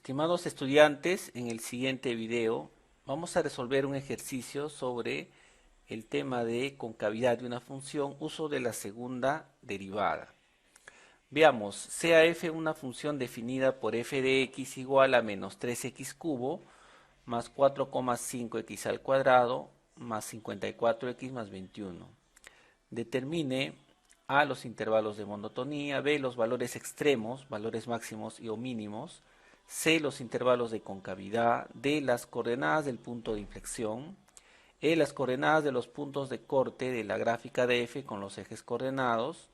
Estimados estudiantes, en el siguiente video vamos a resolver un ejercicio sobre el tema de concavidad de una función, uso de la segunda derivada. Veamos, sea f una función definida por f de x igual a menos 3x cubo más 4,5x al cuadrado más 54x más 21. Determine a los intervalos de monotonía, b los valores extremos, valores máximos y o mínimos, c los intervalos de concavidad, d las coordenadas del punto de inflexión, e las coordenadas de los puntos de corte de la gráfica de f con los ejes coordenados,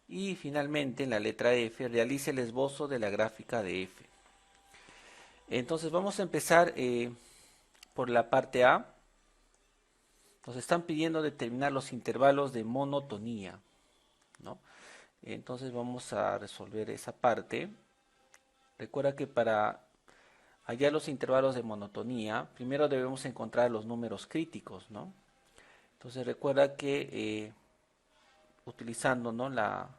y finalmente en la letra F realice el esbozo de la gráfica de f. Entonces vamos a empezar por la parte A. Nos están pidiendo determinar los intervalos de monotonía, ¿no? Entonces vamos a resolver esa parte. Recuerda que para hallar los intervalos de monotonía, primero debemos encontrar los números críticos, ¿no? Entonces recuerda que utilizando, ¿no?, la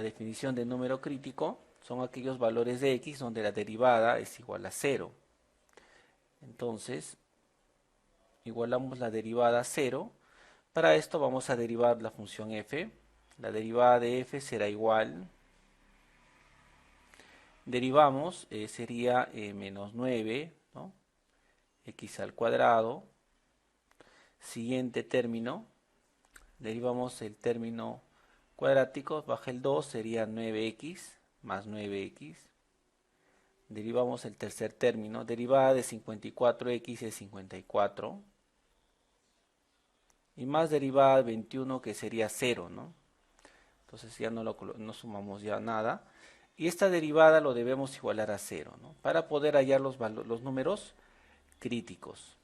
definición de número crítico, son aquellos valores de x donde la derivada es igual a 0. Entonces, igualamos la derivada a 0. Para esto vamos a derivar la función f. La derivada de f será igual. Derivamos, sería menos 9, ¿no?, x al cuadrado. Siguiente término, derivamos el término cuadrático, baja el 2, sería 9x más 9x. Derivamos el tercer término, derivada de 54x es 54. Y más derivada de 21, que sería 0, ¿no? Entonces ya no sumamos ya nada. Y esta derivada lo debemos igualar a 0, ¿no?, para poder hallar los números críticos.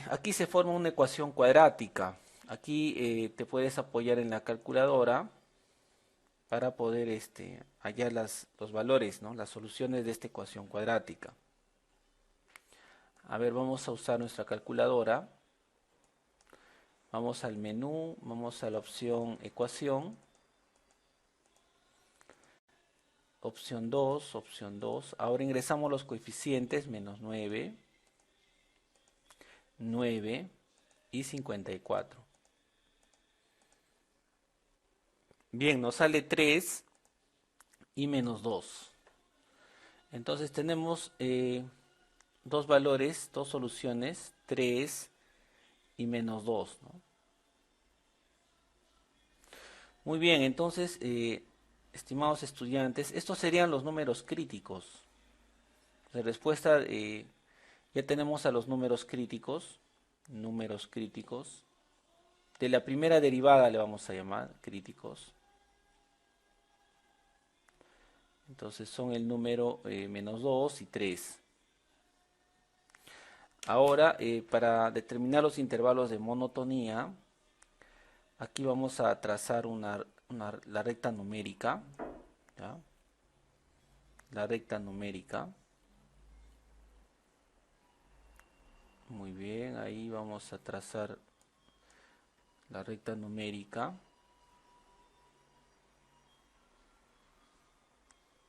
Aquí se forma una ecuación cuadrática. Aquí te puedes apoyar en la calculadora para poder hallar los valores, ¿no?, las soluciones de esta ecuación cuadrática. A ver, vamos a usar nuestra calculadora. Vamos al menú, vamos a la opción ecuación. Opción 2, opción 2. Ahora ingresamos los coeficientes, menos 9, 9 y 54. Bien, nos sale 3 y menos 2. Entonces tenemos dos valores, dos soluciones, 3 y menos 2, ¿no? Muy bien, entonces, estimados estudiantes, estos serían los números críticos. De respuesta, ya tenemos a los números críticos. De la primera derivada le vamos a llamar críticos. Entonces son el número menos 2 y 3. Ahora, para determinar los intervalos de monotonía, aquí vamos a trazar la recta numérica, ¿ya? La recta numérica. Muy bien, ahí vamos a trazar la recta numérica.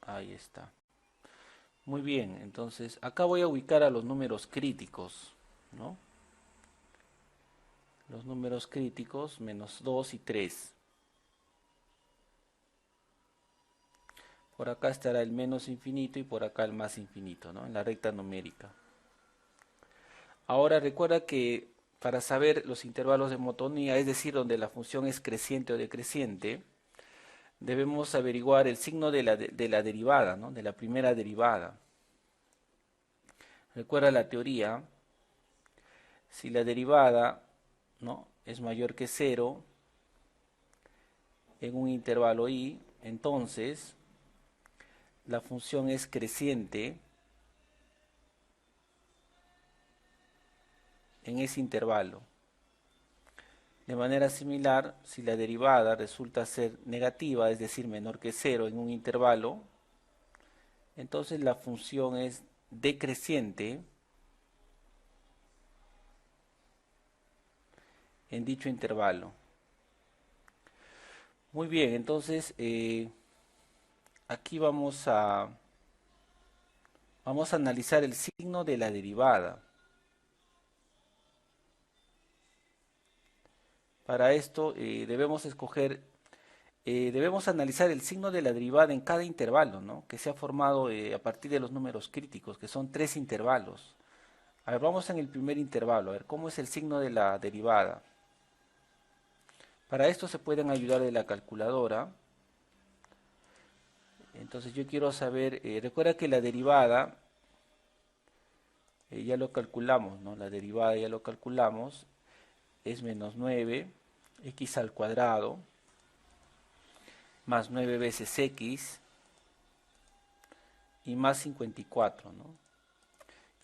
Ahí está. Muy bien, entonces acá voy a ubicar a los números críticos, ¿no? Los números críticos, menos 2 y 3. Por acá estará el menos infinito y por acá el más infinito, ¿no?, en la recta numérica. Ahora recuerda que para saber los intervalos de monotonía, es decir, donde la función es creciente o decreciente, debemos averiguar el signo de la derivada, ¿no?, de la primera derivada. Recuerda la teoría. Si la derivada, ¿no?, es mayor que 0 en un intervalo i, entonces la función es creciente en ese intervalo. De manera similar, si la derivada resulta ser negativa, es decir, menor que 0 en un intervalo, entonces la función es decreciente en dicho intervalo. Muy bien, entonces aquí vamos a analizar el signo de la derivada. Para esto debemos analizar el signo de la derivada en cada intervalo, ¿no? Que se ha formado a partir de los números críticos, que son 3 intervalos. A ver, vamos en el primer intervalo, a ver cómo es el signo de la derivada. Para esto se pueden ayudar de la calculadora. Entonces yo quiero saber, recuerda que la derivada, ya lo calculamos, ¿no? La derivada ya lo calculamos, es menos 9 x al cuadrado más 9 veces x y más 54, ¿no?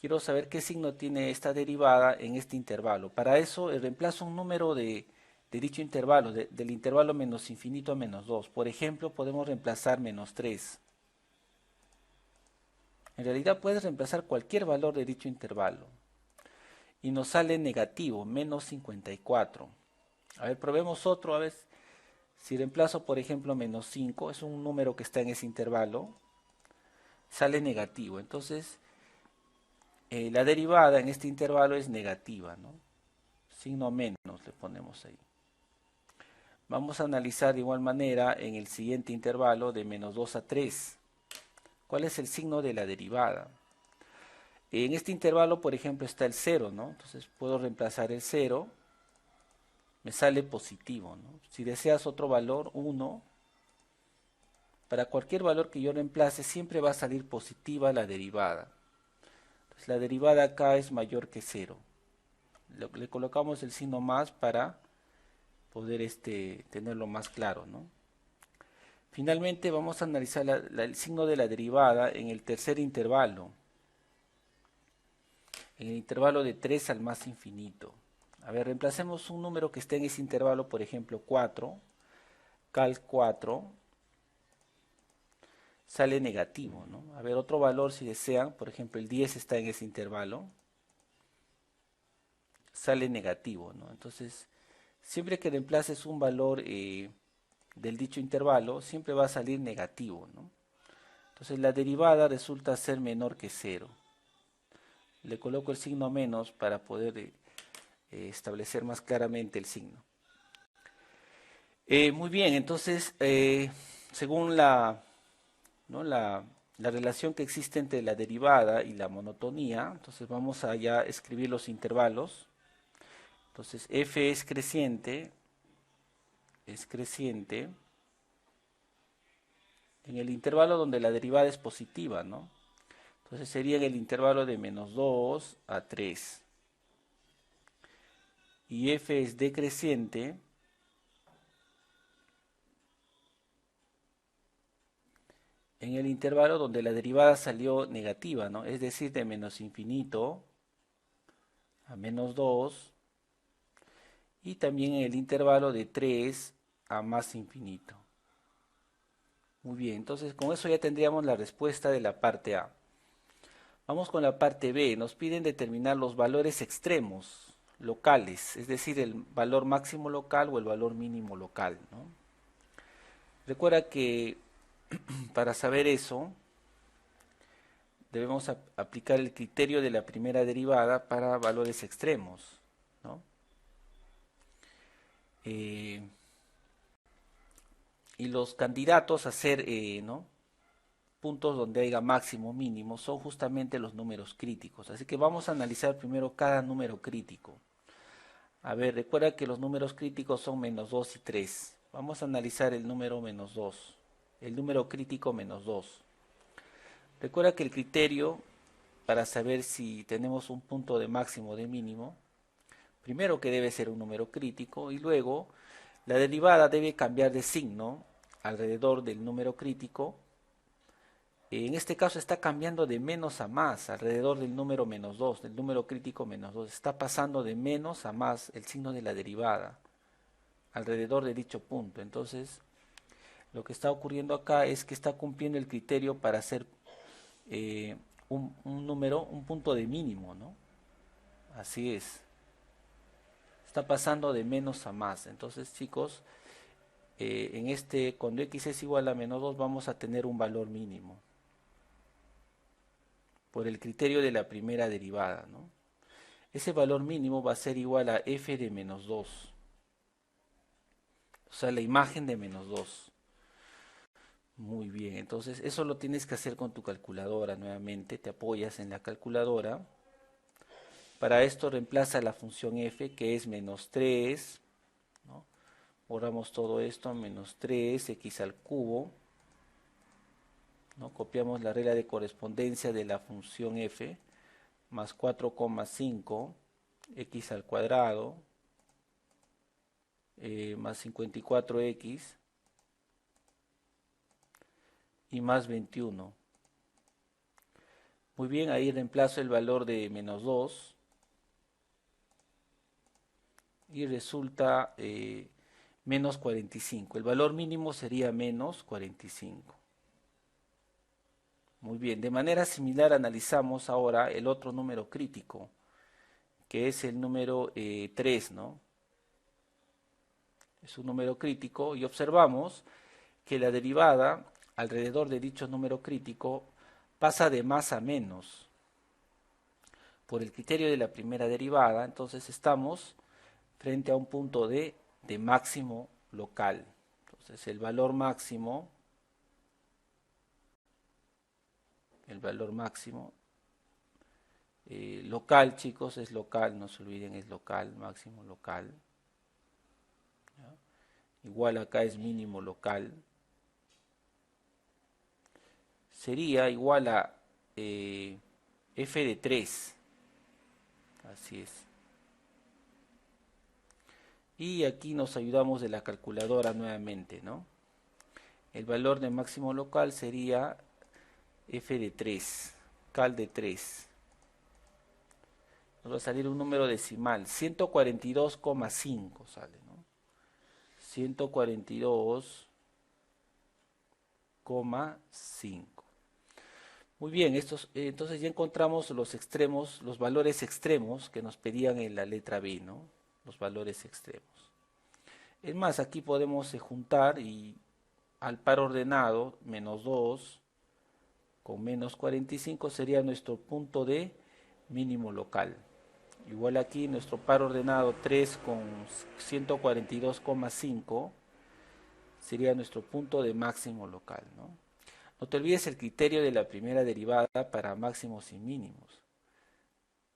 Quiero saber qué signo tiene esta derivada en este intervalo. Para eso reemplazo un número de dicho intervalo, del intervalo menos infinito a menos 2. Por ejemplo, podemos reemplazar menos 3. En realidad puedes reemplazar cualquier valor de dicho intervalo. Y nos sale negativo, menos 54. A ver, probemos otro, a ver. Si reemplazo, por ejemplo, menos 5, es un número que está en ese intervalo, sale negativo. Entonces, la derivada en este intervalo es negativa, ¿no? Signo menos le ponemos ahí. Vamos a analizar de igual manera en el siguiente intervalo de menos 2 a 3. ¿Cuál es el signo de la derivada? En este intervalo, por ejemplo, está el 0, ¿no? Entonces puedo reemplazar el 0, me sale positivo, ¿no? Si deseas otro valor, 1, para cualquier valor que yo reemplace siempre va a salir positiva la derivada. Entonces la derivada acá es mayor que 0. Le colocamos el signo más para poder tenerlo más claro, ¿no? Finalmente vamos a analizar el signo de la derivada en el tercer intervalo, en el intervalo de 3 al más infinito. A ver, reemplacemos un número que esté en ese intervalo, por ejemplo 4, cal 4, sale negativo, ¿no? A ver, otro valor si desean, por ejemplo el 10 está en ese intervalo, sale negativo, ¿no? Entonces, siempre que reemplaces un valor del dicho intervalo, siempre va a salir negativo, ¿no? Entonces la derivada resulta ser menor que 0. Le coloco el signo menos para poder establecer más claramente el signo. Muy bien, entonces, según ¿no? la relación que existe entre la derivada y la monotonía, entonces vamos a ya escribir los intervalos. Entonces f es creciente en el intervalo donde la derivada es positiva, ¿no? Entonces sería en el intervalo de menos 2 a 3. Y f es decreciente en el intervalo donde la derivada salió negativa, ¿no? Es decir, de menos infinito a menos 2 y también en el intervalo de 3 a más infinito. Muy bien, entonces con eso ya tendríamos la respuesta de la parte A. Vamos con la parte B. Nos piden determinar los valores extremos locales, es decir, el valor máximo local o el valor mínimo local, ¿no? Recuerda que para saber eso debemos aplicar el criterio de la primera derivada para valores extremos, ¿no? Y los candidatos a ser ¿no? puntos donde haya máximo mínimo son justamente los números críticos. Así que vamos a analizar primero cada número crítico. A ver, recuerda que los números críticos son menos 2 y 3. Vamos a analizar el número menos 2, el número crítico menos 2. Recuerda que el criterio para saber si tenemos un punto de máximo o de mínimo, primero que debe ser un número crítico y luego la derivada debe cambiar de signo alrededor del número crítico. En este caso está cambiando de menos a más alrededor del número menos 2, del número crítico menos 2. Está pasando de menos a más el signo de la derivada alrededor de dicho punto. Entonces, lo que está ocurriendo acá es que está cumpliendo el criterio para hacer un número, un punto de mínimo, ¿no? Así es. Está pasando de menos a más. Entonces, chicos, cuando x es igual a menos 2 vamos a tener un valor mínimo por el criterio de la primera derivada, ¿no? Ese valor mínimo va a ser igual a f de menos 2, o sea, la imagen de menos 2. Muy bien, entonces eso lo tienes que hacer con tu calculadora nuevamente, te apoyas en la calculadora. Para esto reemplaza la función f, que es menos 3, ¿no? Borramos todo esto, menos 3, x al cubo, ¿no? Copiamos la regla de correspondencia de la función f, más 4,5, x al cuadrado, más 54x, y más 21. Muy bien, ahí reemplazo el valor de menos 2, y resulta menos 45. El valor mínimo sería menos 45. Muy bien, de manera similar analizamos ahora el otro número crítico, que es el número 3, ¿no? Es un número crítico y observamos que la derivada alrededor de dicho número crítico pasa de más a menos por el criterio de la primera derivada. Entonces estamos frente a un punto de máximo local. Entonces el valor máximo local, chicos, es local, no se olviden, es local, máximo local, ¿ya? Igual acá es mínimo local, sería igual a f de 3, así es. Y aquí nos ayudamos de la calculadora nuevamente, ¿no? El valor de máximo local sería f de 3, cal de 3. Nos va a salir un número decimal, 142,5 sale, ¿no? 142,5. Muy bien, entonces ya encontramos los extremos, los valores extremos que nos pedían en la letra B, ¿no? Los valores extremos. Es más, aquí podemos juntar y al par ordenado, menos 2 con menos 45 sería nuestro punto de mínimo local. Igual aquí nuestro par ordenado 3 con 142,5 sería nuestro punto de máximo local, ¿no? No te olvides el criterio de la primera derivada para máximos y mínimos.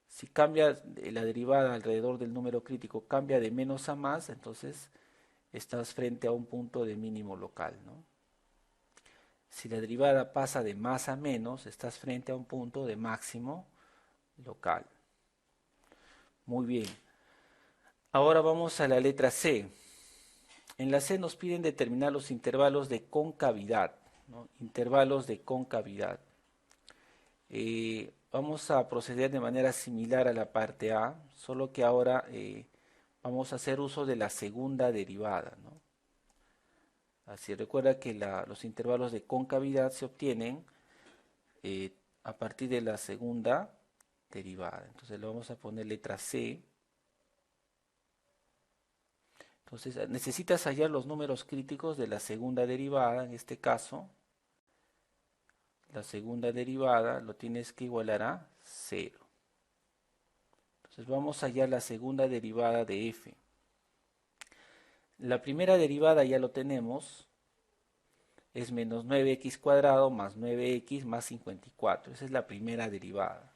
Si cambia la derivada alrededor del número crítico, cambia de menos a más, entonces estás frente a un punto de mínimo local, ¿no? Si la derivada pasa de más a menos, estás frente a un punto de máximo local. Muy bien. Ahora vamos a la letra C. En la C nos piden determinar los intervalos de concavidad, ¿no? Intervalos de concavidad. Vamos a proceder de manera similar a la parte A, solo que ahora vamos a hacer uso de la segunda derivada, ¿no? Así recuerda que los intervalos de concavidad se obtienen a partir de la segunda derivada. Entonces le vamos a poner letra C. Entonces necesitas hallar los números críticos de la segunda derivada, en este caso. La segunda derivada lo tienes que igualar a 0. Entonces vamos a hallar la segunda derivada de f. La primera derivada ya lo tenemos, es menos 9x cuadrado más 9x más 54. Esa es la primera derivada.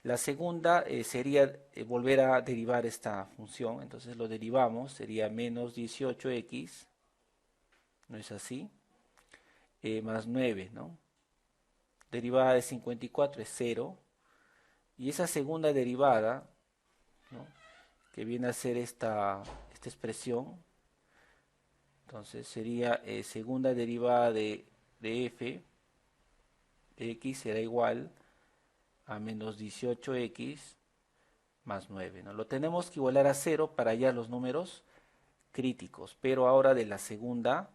La segunda sería volver a derivar esta función, entonces lo derivamos, sería menos 18x, ¿no es así? Más 9, ¿no? Derivada de 54 es 0, y esa segunda derivada, ¿no? Que viene a ser esta expresión, entonces sería segunda derivada de f de x será igual a menos 18x más 9, ¿no? Lo tenemos que igualar a 0 para hallar los números críticos, pero ahora de la segunda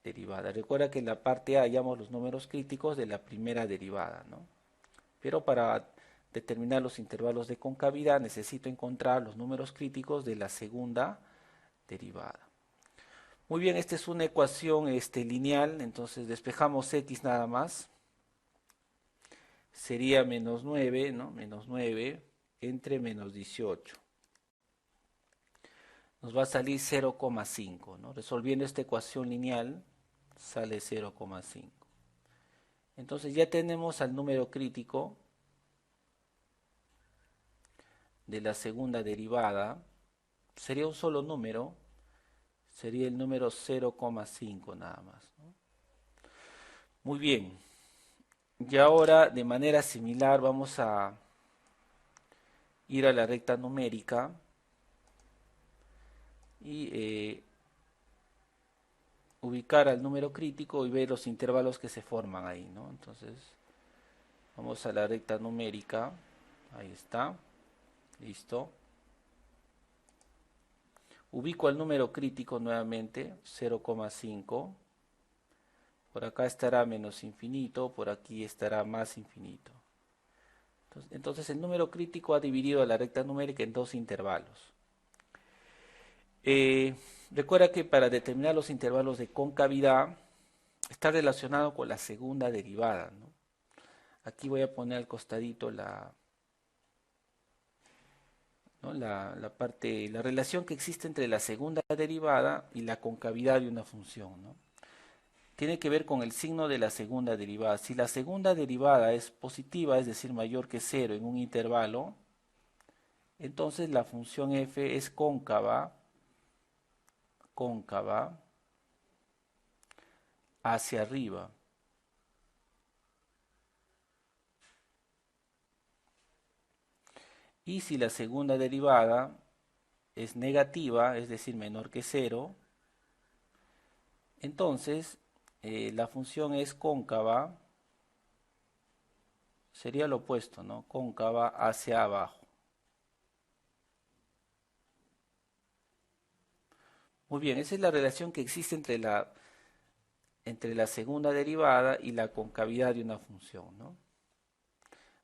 derivada. Recuerda que en la parte A hallamos los números críticos de la primera derivada, ¿no? Pero para determinar los intervalos de concavidad necesito encontrar los números críticos de la segunda derivada. Muy bien, esta es una ecuación lineal, entonces despejamos x nada más. Sería menos 9, ¿no? Menos 9 entre menos 18. Nos va a salir 0,5, ¿no? Resolviendo esta ecuación lineal, sale 0,5. Entonces ya tenemos al número crítico de la segunda derivada. Sería un solo número, sería el número 0,5 nada más, ¿no? Muy bien. Y ahora de manera similar vamos a ir a la recta numérica y ubicar al número crítico y ver los intervalos que se forman ahí, ¿no? Entonces vamos a la recta numérica, ahí está, listo. Ubico al número crítico nuevamente, 0,5. Por acá estará menos infinito, por aquí estará más infinito. Entonces el número crítico ha dividido la recta numérica en dos intervalos. Eh, Recuerda que para determinar los intervalos de concavidad está relacionado con la segunda derivada, ¿no? Aquí voy a poner al costadito ¿no? La relación que existe entre la segunda derivada y la concavidad de una función, ¿no? Tiene que ver con el signo de la segunda derivada. Si la segunda derivada es positiva, es decir, mayor que cero en un intervalo, entonces la función f es cóncava hacia arriba. Y si la segunda derivada es negativa, es decir, menor que cero, entonces la función es cóncava, sería lo opuesto, ¿no? Cóncava hacia abajo. Muy bien, esa es la relación que existe entre la segunda derivada y la concavidad de una función, ¿no?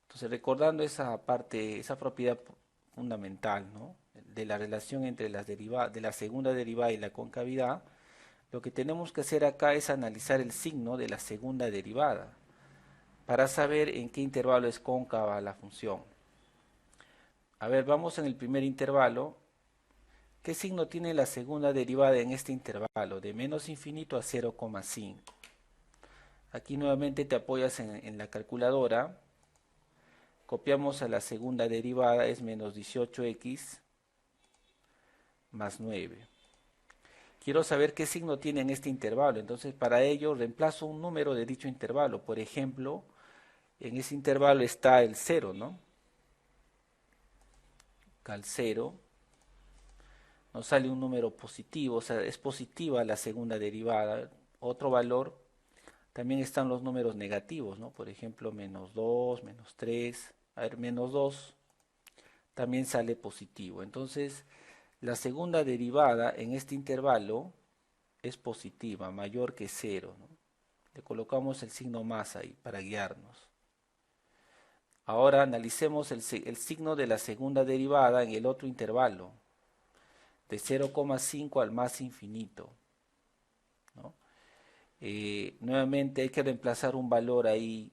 Entonces, recordando esa parte, esa propiedad fundamental, ¿no? De la relación entre de la segunda derivada y la concavidad, lo que tenemos que hacer acá es analizar el signo de la segunda derivada para saber en qué intervalo es cóncava la función. A ver, vamos en el primer intervalo. ¿Qué signo tiene la segunda derivada en este intervalo? De menos infinito a 0,5. Aquí nuevamente te apoyas en la calculadora. Copiamos a la segunda derivada, es menos 18x más 9. Quiero saber qué signo tiene en este intervalo. Entonces, para ello, reemplazo un número de dicho intervalo. Por ejemplo, en ese intervalo está el 0, ¿no? Acá el 0. Nos sale un número positivo, o sea, es positiva la segunda derivada. Otro valor, también están los números negativos, ¿no? Por ejemplo, menos 2, menos 3. A ver, menos 2 también sale positivo. Entonces, la segunda derivada en este intervalo es positiva, mayor que 0, ¿no? Le colocamos el signo más ahí para guiarnos. Ahora analicemos el signo de la segunda derivada en el otro intervalo, de 0,5 al más infinito, ¿no? Nuevamente hay que reemplazar un valor ahí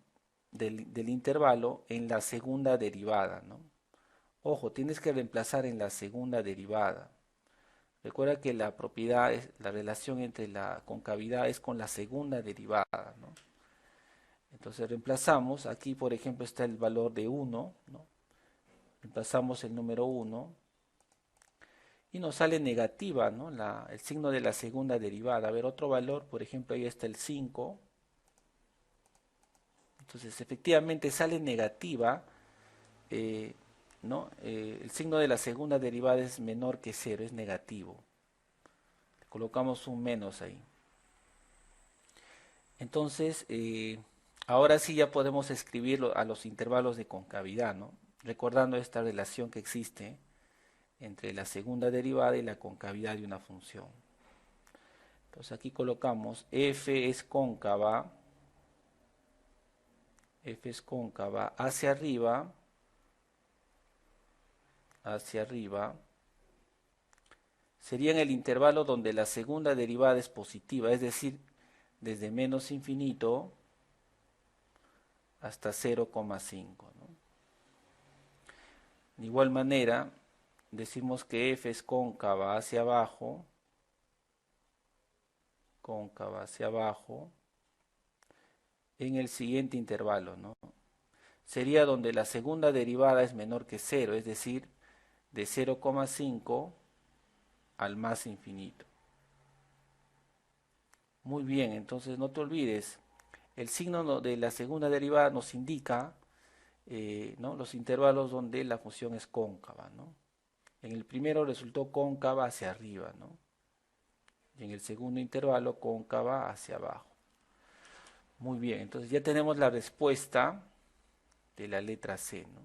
del intervalo en la segunda derivada, ¿no? Ojo, tienes que reemplazar en la segunda derivada. Recuerda que la propiedad, la relación entre la concavidad es con la segunda derivada, ¿no? Entonces reemplazamos, aquí por ejemplo está el valor de 1, ¿no? Reemplazamos el número 1 y nos sale negativa, ¿no? El signo de la segunda derivada. A ver, otro valor, por ejemplo ahí está el 5. Entonces efectivamente sale negativa, eh, ¿no? El signo de la segunda derivada es menor que 0, es negativo. Le colocamos un menos ahí. Entonces, ahora sí ya podemos escribirlo a los intervalos de concavidad, ¿no? Recordando esta relación que existe entre la segunda derivada y la concavidad de una función. Entonces aquí colocamos f es cóncava hacia arriba, sería en el intervalo donde la segunda derivada es positiva, es decir, desde menos infinito hasta 0,5, ¿no? De igual manera, decimos que f es cóncava hacia abajo, en el siguiente intervalo, ¿no? Sería donde la segunda derivada es menor que 0, es decir, de 0,5 al más infinito. Muy bien, entonces no te olvides, el signo de la segunda derivada nos indica ¿no? los intervalos donde la función es cóncava, ¿no? En el primero resultó cóncava hacia arriba, ¿no? Y en el segundo intervalo cóncava hacia abajo. Muy bien, entonces ya tenemos la respuesta de la letra C, ¿no?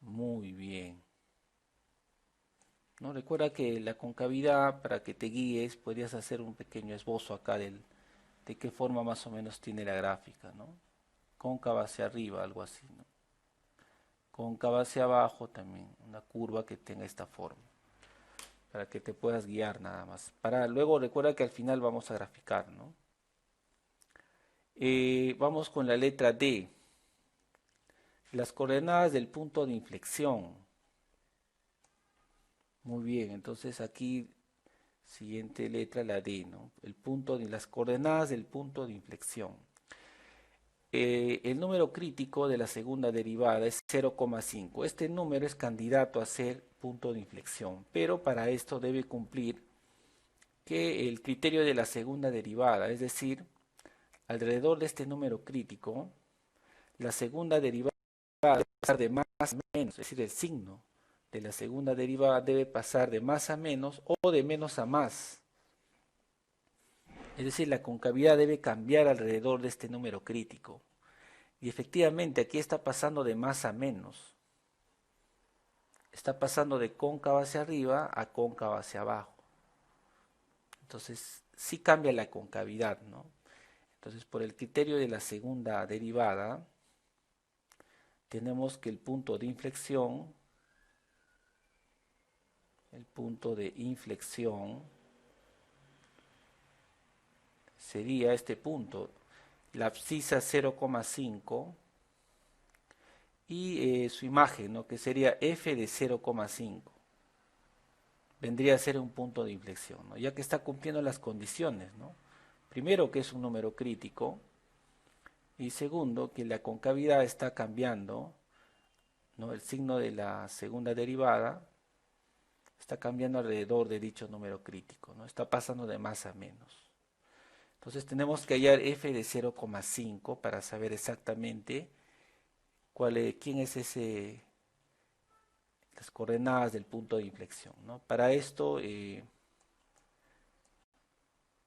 Muy bien. ¿No? Recuerda que la concavidad, para que te guíes, podrías hacer un pequeño esbozo acá de qué forma más o menos tiene la gráfica, ¿no? Cóncava hacia arriba, algo así, ¿no? Cóncava hacia abajo también, una curva que tenga esta forma, para que te puedas guiar nada más. Para luego recuerda que al final vamos a graficar, ¿no? Vamos con la letra D. Las coordenadas del punto de inflexión. Muy bien, entonces aquí, siguiente letra, la D, ¿no? El punto de las coordenadas del punto de inflexión. El número crítico de la segunda derivada es 0,5. Este número es candidato a ser punto de inflexión, pero para esto debe cumplir que el criterio de la segunda derivada, es decir, alrededor de este número crítico, la segunda derivada debe pasar de más a menos, es decir, el signo de la segunda derivada debe pasar de más a menos o de menos a más. Es decir, la concavidad debe cambiar alrededor de este número crítico. Y efectivamente aquí está pasando de más a menos. Está pasando de cóncava hacia arriba a cóncava hacia abajo. Entonces sí cambia la concavidad, ¿no? Entonces por el criterio de la segunda derivada, tenemos que el punto de inflexión sería este punto, la abscisa 0,5 y su imagen, ¿no? Que sería f de 0,5. Vendría a ser un punto de inflexión, ¿no? Ya que está cumpliendo las condiciones, ¿no? Primero, que es un número crítico, y segundo, que la concavidad está cambiando, ¿no? El signo de la segunda derivada está cambiando alrededor de dicho número crítico, ¿no? Está pasando de más a menos. Entonces tenemos que hallar f de 0,5 para saber exactamente quién es las coordenadas del punto de inflexión, ¿no? Para esto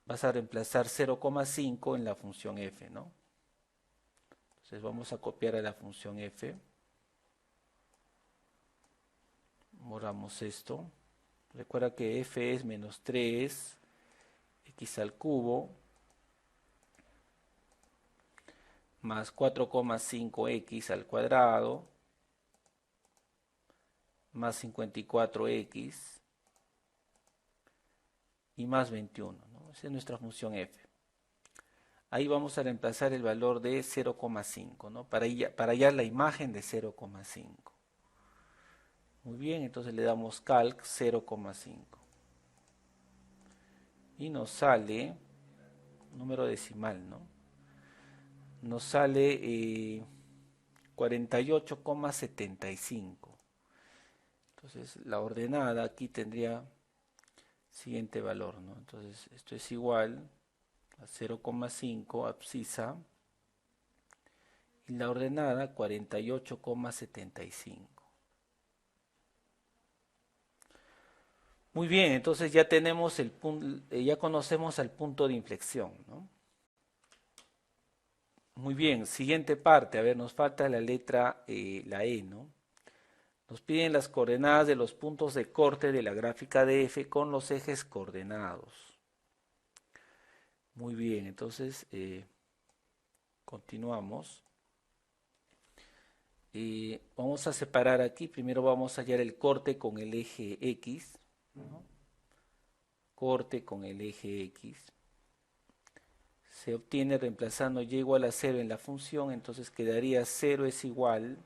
vas a reemplazar 0,5 en la función f, ¿no? Entonces vamos a copiar a la función f. Borramos esto. Recuerda que f es menos 3 x al cubo más 4,5x al cuadrado más 54x y más 21, ¿no? Esa es nuestra función f. Ahí vamos a reemplazar el valor de 0,5, ¿no? Para hallar la imagen de 0,5. Muy bien, entonces le damos calc 0,5. Y nos sale número decimal, ¿no? Nos sale 48,75. Entonces la ordenada aquí tendría siguiente valor, ¿no? Entonces esto es igual a 0,5 abscisa y la ordenada 48,75. Muy bien, entonces ya tenemos ya conocemos el punto de inflexión, ¿no? Muy bien, siguiente parte, a ver, nos falta la letra, la E, ¿no? Nos piden las coordenadas de los puntos de corte de la gráfica de f con los ejes coordenados. Muy bien, entonces continuamos. Vamos a separar aquí, primero vamos a hallar el corte con el eje X. ¿no? Corte con el eje X. Se obtiene reemplazando y igual a 0 en la función, entonces quedaría 0 es igual,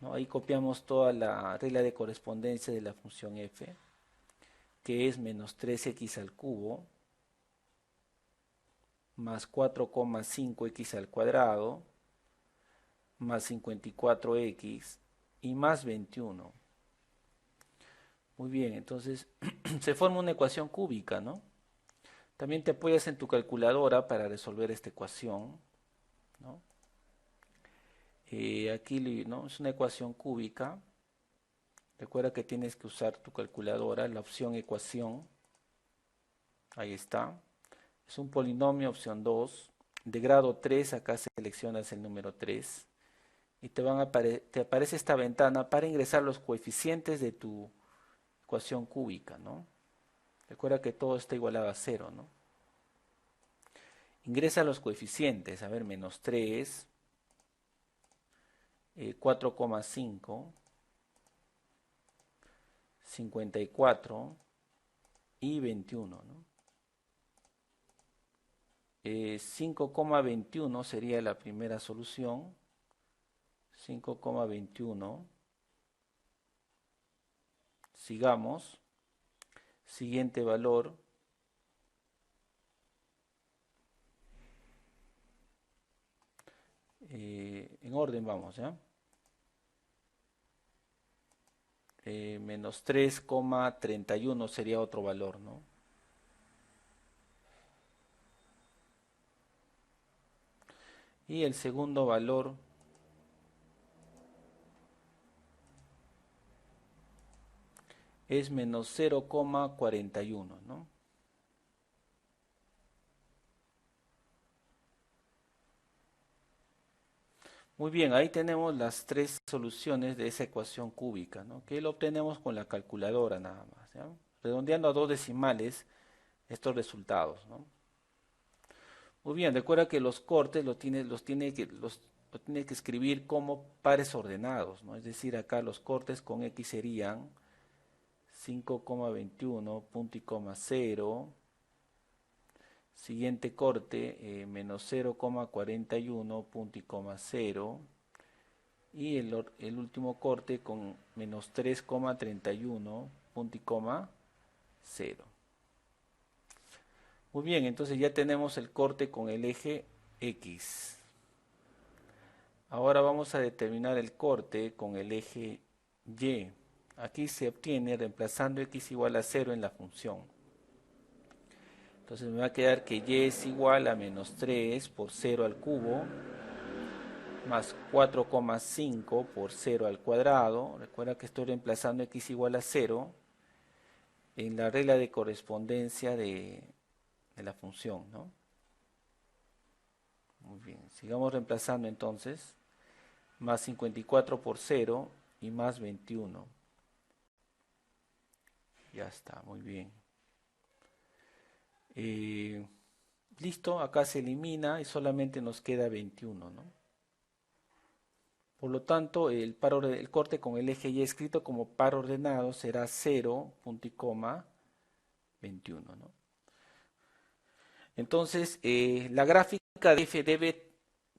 ¿no? Ahí copiamos toda la regla de correspondencia de la función f, que es menos 3x al cubo, más 4,5x al cuadrado, más 54x y más 21. Muy bien, entonces se forma una ecuación cúbica, ¿no? También te apoyas en tu calculadora para resolver esta ecuación, ¿no? Aquí, ¿no? Es una ecuación cúbica. Recuerda que tienes que usar tu calculadora, la opción ecuación. Ahí está. Es un polinomio, opción 2. De grado 3, acá seleccionas el número 3. Y te aparece esta ventana para ingresar los coeficientes de tu ecuación cúbica, ¿no? Recuerda que todo está igualado a 0, ¿no? Ingresa los coeficientes, a ver, menos 3, 4,5, 54 y 21, ¿no? 5,21 sería la primera solución. 5,21. Sigamos. Siguiente valor. En orden vamos, ¿ya? Menos 3,31 sería otro valor, ¿no? Y el segundo valor es menos 0,41, ¿no? Muy bien, ahí tenemos las tres soluciones de esa ecuación cúbica, ¿no? Que lo obtenemos con la calculadora nada más, ¿ya? Redondeando a dos decimales estos resultados, ¿no? Muy bien, recuerda que los cortes lo tiene que escribir como pares ordenados, ¿no? Es decir, acá los cortes con X serían 5,21, punto y coma 0. Siguiente corte, menos 0,41, punto y coma 0. Y el último corte con menos 3,31, punto y coma 0. Muy bien, entonces ya tenemos el corte con el eje X. Ahora vamos a determinar el corte con el eje Y. Aquí se obtiene reemplazando X igual a 0 en la función. Entonces me va a quedar que Y es igual a menos 3 por 0 al cubo, más 4,5 por 0 al cuadrado. Recuerda que estoy reemplazando X igual a 0 en la regla de correspondencia de la función, ¿no? Muy bien, sigamos reemplazando entonces, más 54 por 0 y más 21. Ya está, muy bien. Listo, acá se elimina y solamente nos queda 21, ¿no? Por lo tanto, el corte con el eje Y escrito como par ordenado será 0, punto y coma, 21, ¿no? Entonces, la gráfica de F debe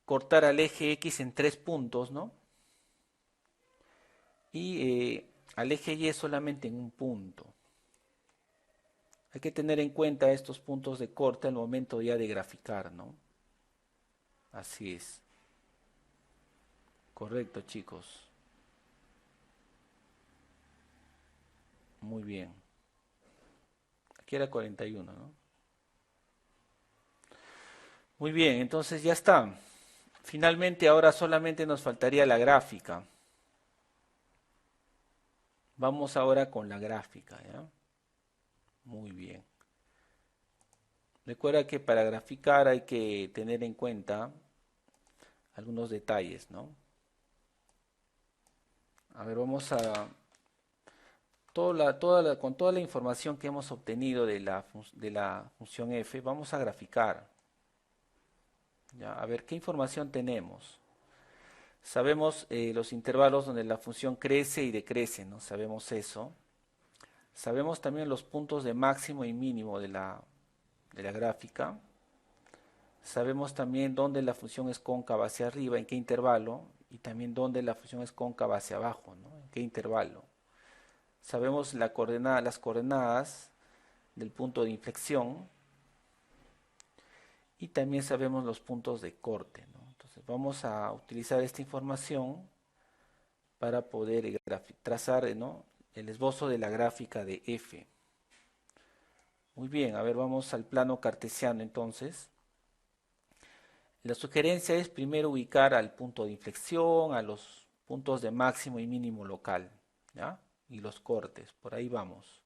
cortar al eje X en 3 puntos, ¿no? Y al eje Y solamente en un punto. Hay que tener en cuenta estos puntos de corte al momento ya de graficar, ¿no? Así es. Correcto, chicos. Muy bien. Aquí era 41, ¿no? Muy bien, entonces ya está. Finalmente ahora solamente nos faltaría la gráfica. Vamos ahora con la gráfica, ¿ya? Muy bien. Recuerda que para graficar hay que tener en cuenta algunos detalles, ¿no? A ver, vamos a con toda la información que hemos obtenido de la función f, vamos a graficar. ¿Ya? A ver, ¿qué información tenemos? Sabemos los intervalos donde la función crece y decrece, ¿no? Sabemos eso. Sabemos también los puntos de máximo y mínimo de la gráfica. Sabemos también dónde la función es cóncava hacia arriba, en qué intervalo, y también dónde la función es cóncava hacia abajo, ¿no? En qué intervalo. Sabemos las coordenadas del punto de inflexión y también sabemos los puntos de corte, ¿no? Entonces vamos a utilizar esta información para poder trazar, ¿no?, el esbozo de la gráfica de F. Muy bien, a ver, vamos al plano cartesiano entonces. La sugerencia es primero ubicar al punto de inflexión, a los puntos de máximo y mínimo local, ¿ya? Y los cortes, por ahí vamos.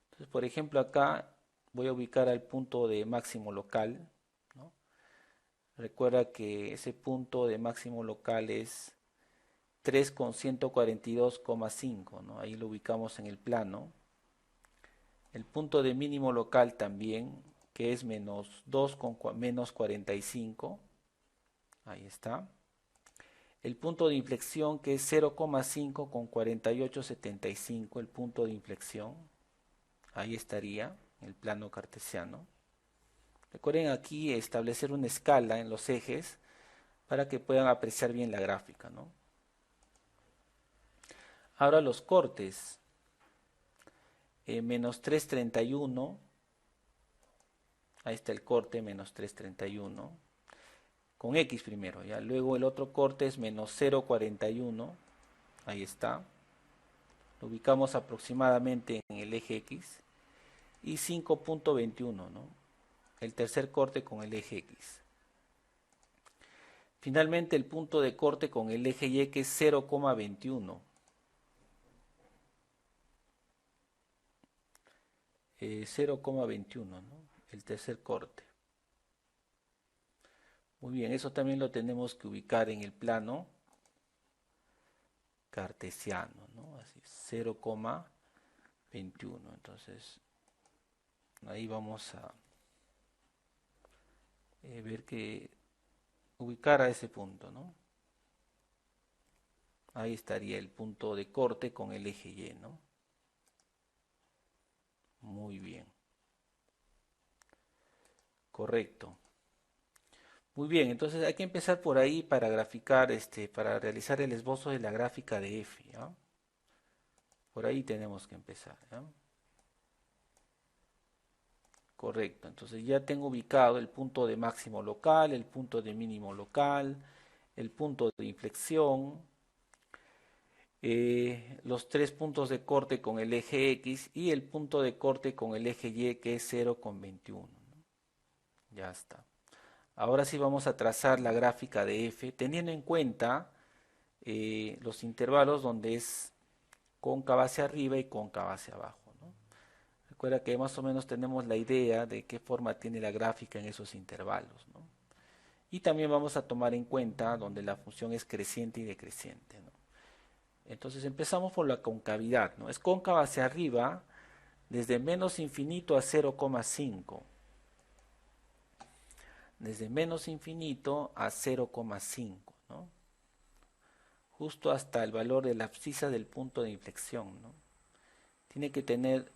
Entonces, por ejemplo, acá voy a ubicar al punto de máximo local, ¿no? Recuerda que ese punto de máximo local es 3,142,5, ¿no? Ahí lo ubicamos en el plano. El punto de mínimo local también, que es menos 2 con menos 45. Ahí está. El punto de inflexión, que es 0,5 con 48,75, el punto de inflexión. Ahí estaría, en el plano cartesiano. Recuerden aquí establecer una escala en los ejes para que puedan apreciar bien la gráfica, ¿no? Ahora los cortes. Menos 331. Ahí está el corte, menos 331. Con X primero, ¿ya? Luego el otro corte es menos 0,41. Ahí está. Lo ubicamos aproximadamente en el eje X. Y 5,21, ¿no? El tercer corte con el eje X. Finalmente el punto de corte con el eje Y, que es 0,21. 0,21, ¿no? El tercer corte. Muy bien, eso también lo tenemos que ubicar en el plano cartesiano, ¿no? Así, 0,21. Entonces, ahí vamos a ver que ubicar a ese punto, ¿no? Ahí estaría el punto de corte con el eje Y, ¿no? Muy bien. Correcto. Muy bien, entonces hay que empezar por ahí para graficar, para realizar el esbozo de la gráfica de F, ¿ya? Por ahí tenemos que empezar, ¿ya? Correcto, entonces ya tengo ubicado el punto de máximo local, el punto de mínimo local, el punto de inflexión, los tres puntos de corte con el eje X y el punto de corte con el eje Y, que es 0,21, ¿no? Ya está. Ahora sí vamos a trazar la gráfica de F, teniendo en cuenta los intervalos donde es cóncava hacia arriba y cóncava hacia abajo, ¿no? Recuerda que más o menos tenemos la idea de qué forma tiene la gráfica en esos intervalos, ¿no? Y también vamos a tomar en cuenta donde la función es creciente y decreciente, ¿no? Entonces empezamos por la concavidad, ¿no? Es cóncava hacia arriba desde menos infinito a 0,5. Desde menos infinito a 0,5, ¿no? Justo hasta el valor de la abscisa del punto de inflexión, ¿no? Tiene que tener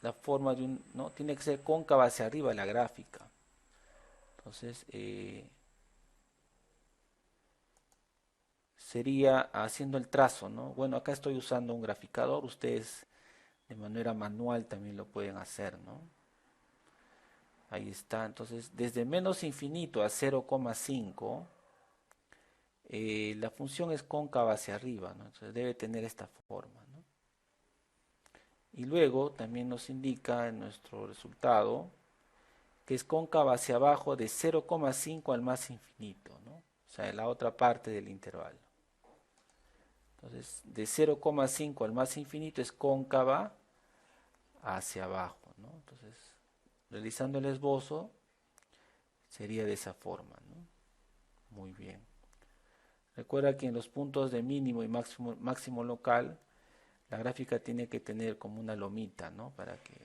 la forma de un, ¿no? Tiene que ser cóncava hacia arriba la gráfica. Entonces, sería haciendo el trazo, ¿no? Bueno, acá estoy usando un graficador, ustedes de manera manual también lo pueden hacer, ¿no? Ahí está, entonces desde menos infinito a 0,5, la función es cóncava hacia arriba, ¿no? Entonces debe tener esta forma, ¿no? Y luego también nos indica en nuestro resultado que es cóncava hacia abajo de 0,5 al más infinito, ¿no? O sea, en la otra parte del intervalo. Entonces, de 0,5 al más infinito es cóncava hacia abajo, ¿no? Entonces, realizando el esbozo, sería de esa forma, ¿no? Muy bien. Recuerda que en los puntos de mínimo y máximo local, la gráfica tiene que tener como una lomita, ¿no? Para que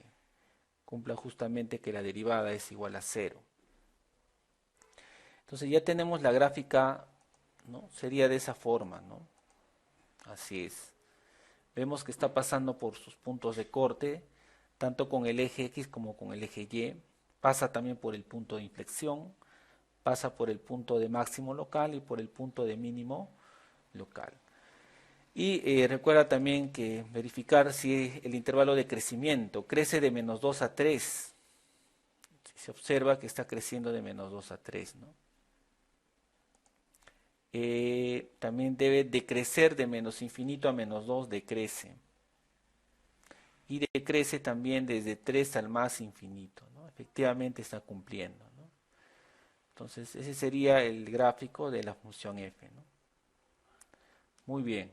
cumpla justamente que la derivada es igual a 0. Entonces ya tenemos la gráfica, ¿no? Sería de esa forma, ¿no? Así es. Vemos que está pasando por sus puntos de corte, tanto con el eje X como con el eje Y. Pasa también por el punto de inflexión, pasa por el punto de máximo local y por el punto de mínimo local. Y recuerda también que verificar si el intervalo de crecimiento crece de -2 a 3. Si se observa que está creciendo de -2 a 3, ¿no? También debe decrecer de menos infinito a -2, decrece. Y decrece también desde 3 al más infinito, ¿no? Efectivamente está cumpliendo, ¿no? Entonces ese sería el gráfico de la función f, ¿no? Muy bien.